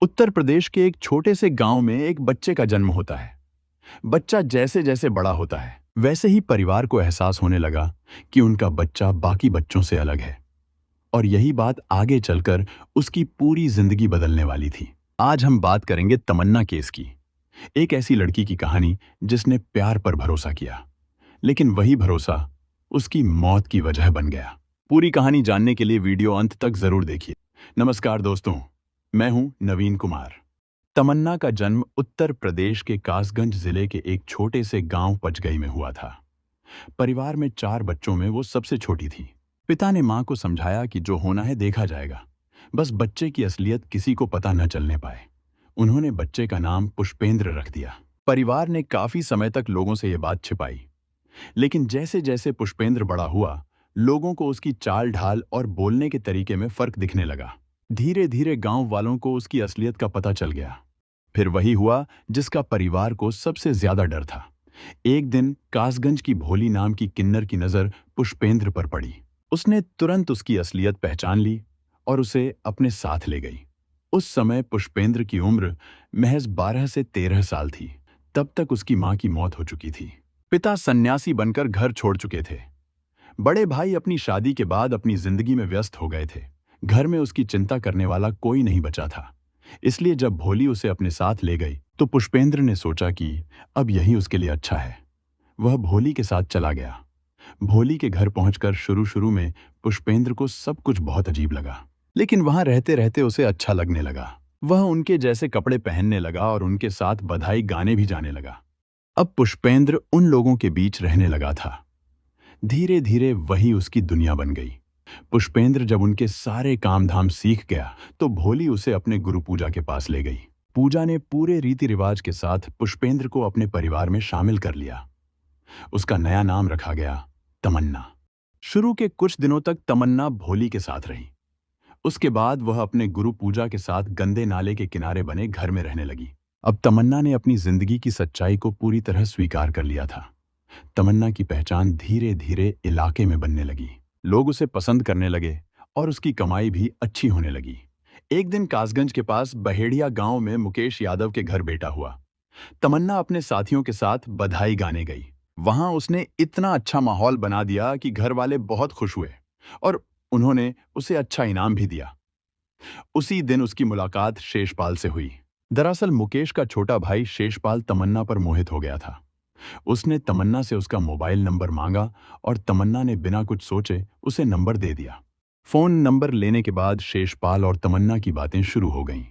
उत्तर प्रदेश के एक छोटे से गांव में एक बच्चे का जन्म होता है। बच्चा जैसे जैसे बड़ा होता है, वैसे ही परिवार को एहसास होने लगा कि उनका बच्चा बाकी बच्चों से अलग है। और यही बात आगे चलकर उसकी पूरी जिंदगी बदलने वाली थी। आज हम बात करेंगे तमन्ना केस की, एक ऐसी लड़की की कहानी जिसने प्यार पर भरोसा किया, लेकिन वही भरोसा उसकी मौत की वजह बन गया। पूरी कहानी जानने के लिए वीडियो अंत तक जरूर देखिए। नमस्कार दोस्तों, मैं हूं नवीन कुमार। तमन्ना का जन्म उत्तर प्रदेश के कासगंज जिले के एक छोटे से गांव पचगई में हुआ था। परिवार में 4 बच्चों में वो सबसे छोटी थी। पिता ने मां को समझाया कि जो होना है देखा जाएगा, बस बच्चे की असलियत किसी को पता न चलने पाए। उन्होंने बच्चे का नाम पुष्पेंद्र रख दिया। परिवार ने काफी समय तक लोगों से ये बात छिपाई, लेकिन जैसे जैसे पुष्पेंद्र बड़ा हुआ, लोगों को उसकी चाल ढाल और बोलने के तरीके में फर्क दिखने लगा। धीरे धीरे गांव वालों को उसकी असलियत का पता चल गया। फिर वही हुआ जिसका परिवार को सबसे ज्यादा डर था। एक दिन कासगंज की भोली नाम की किन्नर की नजर पुष्पेंद्र पर पड़ी। उसने तुरंत उसकी असलियत पहचान ली और उसे अपने साथ ले गई। उस समय पुष्पेंद्र की उम्र महज 12 से 13 साल थी। तब तक उसकी मां की मौत हो चुकी थी। पिता सन्यासी बनकर घर छोड़ चुके थे। बड़े भाई अपनी शादी के बाद अपनी जिंदगी में व्यस्त हो गए थे। घर में उसकी चिंता करने वाला कोई नहीं बचा था। इसलिए जब भोली उसे अपने साथ ले गई तो पुष्पेंद्र ने सोचा कि अब यही उसके लिए अच्छा है। वह भोली के साथ चला गया। भोली के घर पहुंचकर शुरू शुरू में पुष्पेंद्र को सब कुछ बहुत अजीब लगा, लेकिन वहां रहते रहते उसे अच्छा लगने लगा। वह उनके जैसे कपड़े पहनने लगा और उनके साथ बधाई गाने भी जाने लगा। अब पुष्पेंद्र उन लोगों के बीच रहने लगा था। धीरे धीरे वही उसकी दुनिया बन गई। पुष्पेंद्र जब उनके सारे काम धाम सीख गया तो भोली उसे अपने गुरु पूजा के पास ले गई। पूजा ने पूरे रीति रिवाज के साथ पुष्पेंद्र को अपने परिवार में शामिल कर लिया। उसका नया नाम रखा गया तमन्ना। शुरू के कुछ दिनों तक तमन्ना भोली के साथ रही। उसके बाद वह अपने गुरु पूजा के साथ गंदे नाले के किनारे बने घर में रहने लगी। अब तमन्ना ने अपनी जिंदगी की सच्चाई को पूरी तरह स्वीकार कर लिया था। तमन्ना की पहचान धीरे धीरे इलाके में बनने लगी। लोग उसे पसंद करने लगे और उसकी कमाई भी अच्छी होने लगी। एक दिन कासगंज के पास बहेड़िया गांव में मुकेश यादव के घर बेटा हुआ। तमन्ना अपने साथियों के साथ बधाई गाने गई। वहां उसने इतना अच्छा माहौल बना दिया कि घर वाले बहुत खुश हुए और उन्होंने उसे अच्छा इनाम भी दिया। उसी दिन उसकी मुलाकात शेषपाल से हुई। दरअसल मुकेश का छोटा भाई शेषपाल तमन्ना पर मोहित हो गया था। उसने तमन्ना से उसका मोबाइल नंबर मांगा और तमन्ना ने बिना कुछ सोचे उसे नंबर दे दिया। फोन नंबर लेने के बाद शेषपाल और तमन्ना की बातें शुरू हो गईं।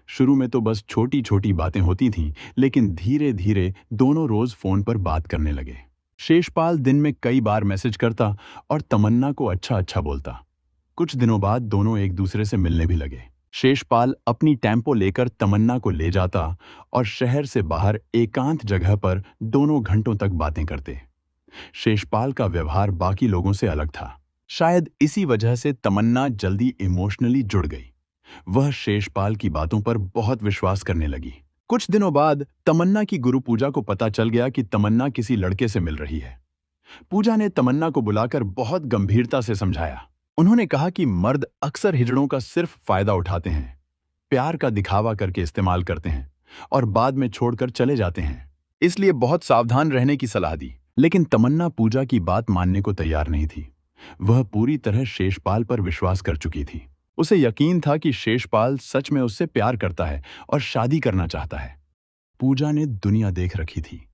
शुरू में तो बस छोटी छोटी बातें होती थीं, लेकिन धीरे धीरे दोनों रोज फोन पर बात करने लगे। शेषपाल दिन में कई बार मैसेज करता और तमन्ना को अच्छा अच्छा बोलता। कुछ दिनों बाद दोनों एक दूसरे से मिलने भी लगे। शेषपाल अपनी टेम्पो लेकर तमन्ना को ले जाता और शहर से बाहर एकांत जगह पर दोनों घंटों तक बातें करते। शेषपाल का व्यवहार बाकी लोगों से अलग था। शायद इसी वजह से तमन्ना जल्दी इमोशनली जुड़ गई। वह शेषपाल की बातों पर बहुत विश्वास करने लगी। कुछ दिनों बाद तमन्ना की गुरु पूजा को पता चल गया कि तमन्ना किसी लड़के से मिल रही है। पूजा ने तमन्ना को बुलाकर बहुत गंभीरता से समझाया। उन्होंने कहा कि मर्द अक्सर हिजड़ों का सिर्फ फायदा उठाते हैं, प्यार का दिखावा करके इस्तेमाल करते हैं और बाद में छोड़कर चले जाते हैं। इसलिए बहुत सावधान रहने की सलाह दी। लेकिन तमन्ना पूजा की बात मानने को तैयार नहीं थी। वह पूरी तरह शेषपाल पर विश्वास कर चुकी थी। उसे यकीन था कि शेषपाल सच में उससे प्यार करता है और शादी करना चाहता है। पूजा ने दुनिया देख रखी थी।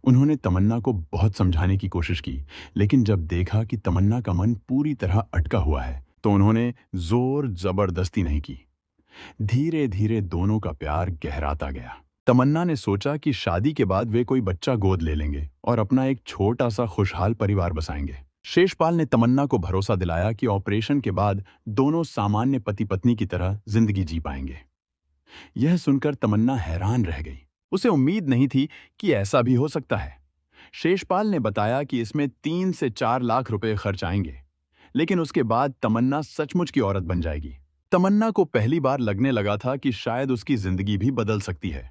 उन्होंने तमन्ना को बहुत समझाने की कोशिश की, लेकिन जब देखा कि तमन्ना का मन पूरी तरह अटका हुआ है तो उन्होंने जोर जबरदस्ती नहीं की। धीरे धीरे दोनों का प्यार गहराता गया। तमन्ना ने सोचा कि शादी के बाद वे कोई बच्चा गोद ले लेंगे और अपना एक छोटा सा खुशहाल परिवार बसाएंगे। शेषपाल ने तमन्ना को भरोसा दिलाया कि ऑपरेशन के बाद दोनों सामान्य पति पत्नी की तरह जिंदगी जी पाएंगे। यह सुनकर तमन्ना हैरान रह गई। उसे उम्मीद नहीं थी कि ऐसा भी हो सकता है। शेषपाल ने बताया कि इसमें 3 से 4 लाख रुपए खर्च आएंगे, लेकिन उसके बाद तमन्ना सचमुच की औरत बन जाएगी। तमन्ना को पहली बार लगने लगा था कि शायद उसकी जिंदगी भी बदल सकती है।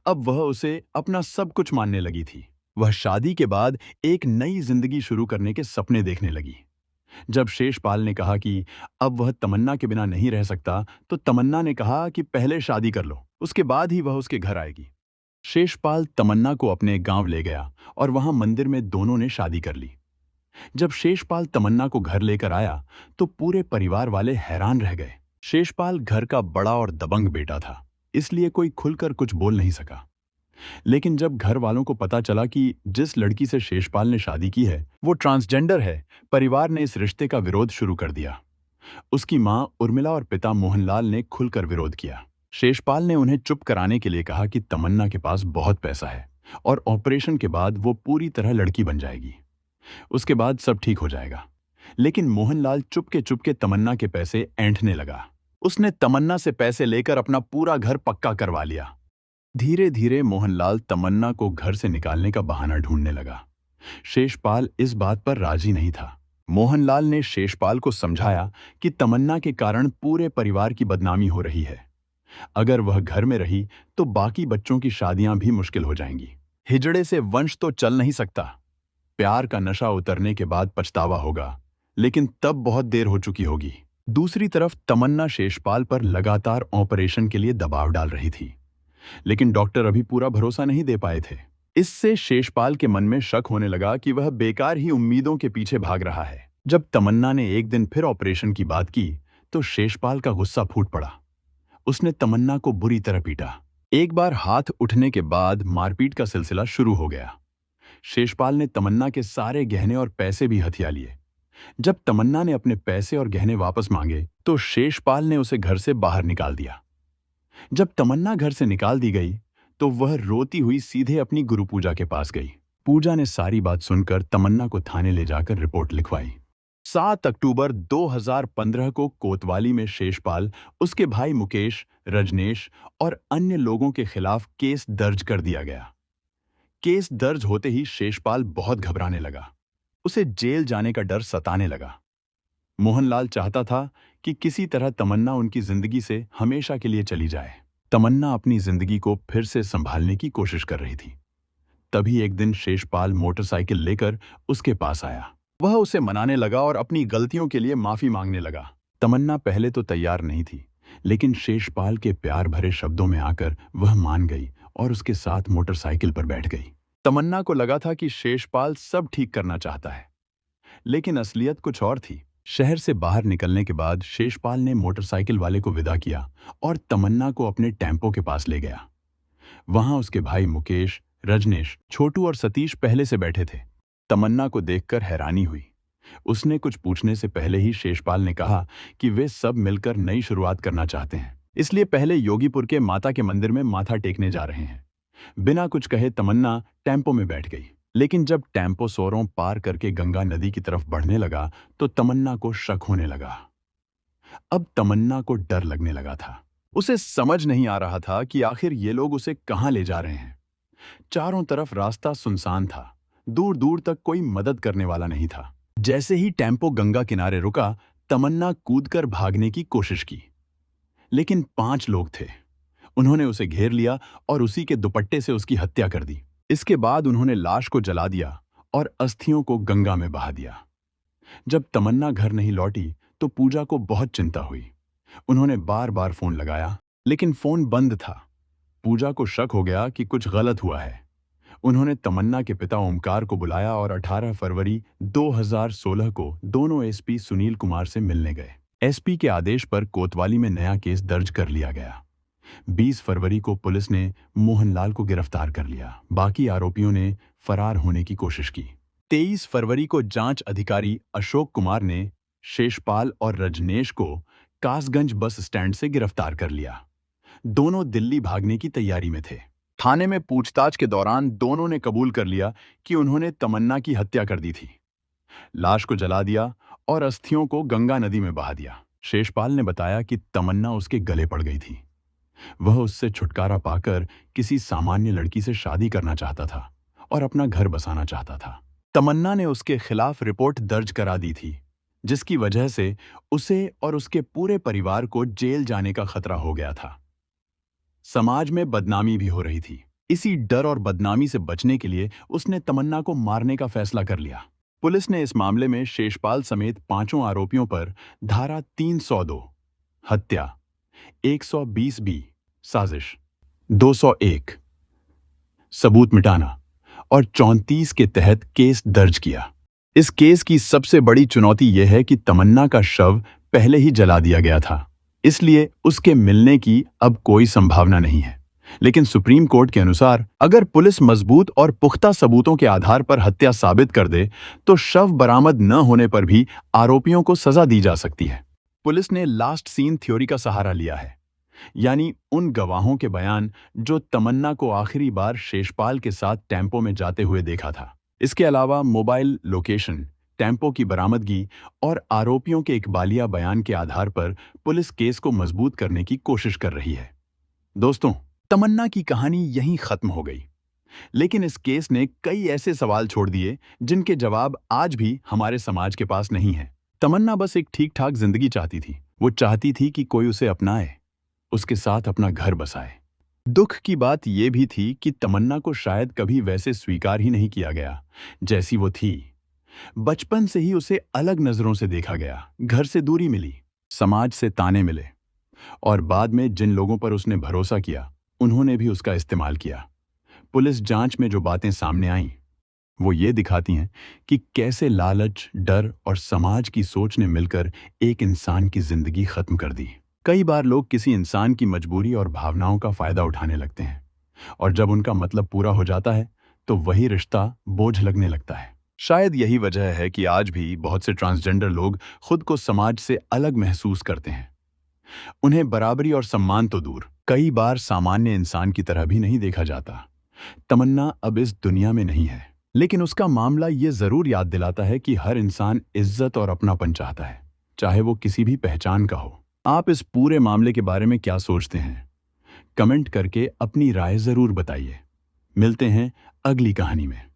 अब वह उसे अपना सब कुछ मानने लगी थी। वह शादी के बाद एक नई जिंदगी शुरू करने के सपने देखने लगी। जब शेषपाल ने कहा कि अब वह तमन्ना के बिना नहीं रह सकता, तो तमन्ना ने कहा कि पहले शादी कर लो, उसके बाद ही वह उसके घर आएगी। शेषपाल तमन्ना को अपने गांव ले गया और वहां मंदिर में दोनों ने शादी कर ली। जब शेषपाल तमन्ना को घर लेकर आया, तो पूरे परिवार वाले हैरान रह गए। शेषपाल घर का बड़ा और दबंग बेटा था, इसलिए कोई खुलकर कुछ बोल नहीं सका। लेकिन जब घर वालों को पता चला कि जिस लड़की से शेषपाल ने शादी की है वो ट्रांसजेंडर है, परिवार ने इस रिश्ते का विरोध शुरू कर दिया। उसकी मां उर्मिला और पिता मोहनलाल ने खुलकर विरोध किया। शेषपाल ने उन्हें चुप कराने के लिए कहा कि तमन्ना के पास बहुत पैसा है और ऑपरेशन के बाद वो पूरी तरह लड़की बन जाएगी। उसके बाद सब ठीक हो जाएगा। लेकिन मोहनलाल चुपके तमन्ना के पैसे ऐंठने लगा। उसने तमन्ना से पैसे लेकर अपना पूरा घर पक्का करवा लिया। धीरे धीरे मोहनलाल तमन्ना को घर से निकालने का बहाना ढूंढने लगा। शेषपाल इस बात पर राजी नहीं था। मोहनलाल ने शेषपाल को समझाया कि तमन्ना के कारण पूरे परिवार की बदनामी हो रही है। अगर वह घर में रही तो बाकी बच्चों की शादियां भी मुश्किल हो जाएंगी। हिजड़े से वंश तो चल नहीं सकता। प्यार का नशा उतरने के बाद पछतावा होगा, लेकिन तब बहुत देर हो चुकी होगी। दूसरी तरफ तमन्ना शेषपाल पर लगातार ऑपरेशन के लिए दबाव डाल रही थी, लेकिन डॉक्टर अभी पूरा भरोसा नहीं दे पाए थे। इससे शेषपाल के मन में शक होने लगा कि वह बेकार ही उम्मीदों के पीछे भाग रहा है। जब तमन्ना ने एक दिन फिर ऑपरेशन की बात की, तो शेषपाल का गुस्सा फूट पड़ा। उसने तमन्ना को बुरी तरह पीटा। एक बार हाथ उठने के बाद मारपीट का सिलसिला शुरू हो गया। शेषपाल ने तमन्ना के सारे गहने और पैसे भी हथिया लिए। जब तमन्ना ने अपने पैसे और गहने वापस मांगे, तो शेषपाल ने उसे घर से बाहर निकाल दिया। जब तमन्ना घर से निकाल दी गई, तो वह रोती हुई सीधे अपनी गुरु पूजा के पास गई। पूजा ने सारी बात सुनकर तमन्ना को थाने ले जाकर रिपोर्ट लिखवाई। 7 अक्टूबर 2015 को कोतवाली में शेषपाल, उसके भाई मुकेश, रजनेश और अन्य लोगों के खिलाफ केस दर्ज कर दिया गया। केस दर्ज होते ही शेषपाल बहुत घबराने लगा। उसे जेल जाने का डर सताने लगा। मोहनलाल चाहता था कि किसी तरह तमन्ना उनकी जिंदगी से हमेशा के लिए चली जाए। तमन्ना अपनी जिंदगी को फिर से संभालने की कोशिश कर रही थी। तभी एक दिन शेषपाल मोटरसाइकिल लेकर उसके पास आया। वह उसे मनाने लगा और अपनी गलतियों के लिए माफी मांगने लगा। तमन्ना पहले तो तैयार नहीं थी, लेकिन शेषपाल के प्यार भरे शब्दों में आकर वह मान गई और उसके साथ मोटरसाइकिल पर बैठ गई। तमन्ना को लगा था कि शेषपाल सब ठीक करना चाहता है, लेकिन असलियत कुछ और थी। शहर से बाहर निकलने के बाद शेषपाल ने मोटरसाइकिल वाले को विदा किया और तमन्ना को अपने टेम्पो के पास ले गया। वहां उसके भाई मुकेश, रजनेश, छोटू और सतीश पहले से बैठे थे। तमन्ना को देखकर हैरानी हुई। उसने कुछ पूछने से पहले ही शेषपाल ने कहा कि वे सब मिलकर नई शुरुआत करना चाहते हैं, इसलिए पहले योगीपुर के माता के मंदिर में माथा टेकने जा रहे हैं। बिना कुछ कहे तमन्ना टेम्पो में बैठ गई। लेकिन जब टेम्पो सोरों पार करके गंगा नदी की तरफ बढ़ने लगा, तो तमन्ना को शक होने लगा। अब तमन्ना को डर लगने लगा था। उसे समझ नहीं आ रहा था कि आखिर ये लोग उसे कहां ले जा रहे हैं। चारों तरफ रास्ता सुनसान था। दूर दूर तक कोई मदद करने वाला नहीं था। जैसे ही टेम्पो गंगा किनारे रुका, तमन्ना कूदकर भागने की कोशिश की, लेकिन 5 लोग थे। उन्होंने उसे घेर लिया और उसी के दुपट्टे से उसकी हत्या कर दी। इसके बाद उन्होंने लाश को जला दिया और अस्थियों को गंगा में बहा दिया। जब तमन्ना घर नहीं लौटी, तो पूजा को बहुत चिंता हुई। उन्होंने बार बार फोन लगाया, लेकिन फोन बंद था। पूजा को शक हो गया कि कुछ गलत हुआ है। उन्होंने तमन्ना के पिता ओमकार को बुलाया और 18 फरवरी 2016 को दोनों एसपी सुनील कुमार से मिलने गए। एसपी के आदेश पर कोतवाली में नया केस दर्ज कर लिया गया। 20 फरवरी को पुलिस ने मोहनलाल को गिरफ्तार कर लिया। बाकी आरोपियों ने फरार होने की कोशिश की। 23 फरवरी को जांच अधिकारी अशोक कुमार ने शेषपाल और रजनेश को कासगंज बस स्टैंड से गिरफ्तार कर लिया। दोनों दिल्ली भागने की तैयारी में थे। थाने में पूछताछ के दौरान दोनों ने कबूल कर लिया कि उन्होंने तमन्ना की हत्या कर दी थी। लाश को जला दिया और अस्थियों को गंगा नदी में बहा दिया। शेषपाल ने बताया कि तमन्ना उसके गले पड़ गई थी। वह उससे छुटकारा पाकर किसी सामान्य लड़की से शादी करना चाहता था और अपना घर बसाना चाहता था। तमन्ना ने उसके खिलाफ रिपोर्ट दर्ज करा दी थी, जिसकी वजह से उसे और उसके पूरे परिवार को जेल जाने का खतरा हो गया था। समाज में बदनामी भी हो रही थी। इसी डर और बदनामी से बचने के लिए उसने तमन्ना को मारने का फैसला कर लिया। पुलिस ने इस मामले में शेषपाल समेत 5 आरोपियों पर धारा 302 हत्या, 120 बी साजिश, 201 सबूत मिटाना और 34 के तहत केस दर्ज किया। इस केस की सबसे बड़ी चुनौती यह है कि तमन्ना का शव पहले ही जला दिया गया था, इसलिए उसके मिलने की अब कोई संभावना नहीं है। लेकिन सुप्रीम कोर्ट के अनुसार अगर पुलिस मजबूत और पुख्ता सबूतों के आधार पर हत्या साबित कर दे तो शव बरामद न होने पर भी आरोपियों को सजा दी जा सकती है। पुलिस ने लास्ट सीन थ्योरी का सहारा लिया है, यानी उन गवाहों के बयान जो तमन्ना को आखिरी बार शेषपाल के साथ टेम्पो में जाते हुए देखा था। इसके अलावा मोबाइल लोकेशन, टेम्पो की बरामदगी और आरोपियों के इकबालिया बयान के आधार पर पुलिस केस को मजबूत करने की कोशिश कर रही है। दोस्तों, तमन्ना की कहानी यहीं खत्म हो गई, लेकिन इस केस ने कई ऐसे सवाल छोड़ दिए जिनके जवाब आज भी हमारे समाज के पास नहीं है। तमन्ना बस एक ठीक ठाक जिंदगी चाहती थी। वो चाहती थी कि कोई उसे अपनाए, उसके साथ अपना घर बसाए। दुख की बात यह भी थी कि तमन्ना को शायद कभी वैसे स्वीकार ही नहीं किया गया जैसी वो थी। बचपन से ही उसे अलग नजरों से देखा गया, घर से दूरी मिली, समाज से ताने मिले और बाद में जिन लोगों पर उसने भरोसा किया उन्होंने भी उसका इस्तेमाल किया। पुलिस जांच में जो बातें सामने आईं वो ये दिखाती हैं कि कैसे लालच, डर और समाज की सोच ने मिलकर एक इंसान की जिंदगी खत्म कर दी। कई बार लोग किसी इंसान की मजबूरी और भावनाओं का फायदा उठाने लगते हैं और जब उनका मतलब पूरा हो जाता है तो वही रिश्ता बोझ लगने लगता है। शायद यही वजह है कि आज भी बहुत से ट्रांसजेंडर लोग खुद को समाज से अलग महसूस करते हैं। उन्हें बराबरी और सम्मान तो दूर, कई बार सामान्य इंसान की तरह भी नहीं देखा जाता। तमन्ना अब इस दुनिया में नहीं है, लेकिन उसका मामला ये जरूर याद दिलाता है कि हर इंसान इज्जत और अपनापन चाहता है, चाहे वो किसी भी पहचान का हो। आप इस पूरे मामले के बारे में क्या सोचते हैं? कमेंट करके अपनी राय जरूर बताइए। मिलते हैं अगली कहानी में।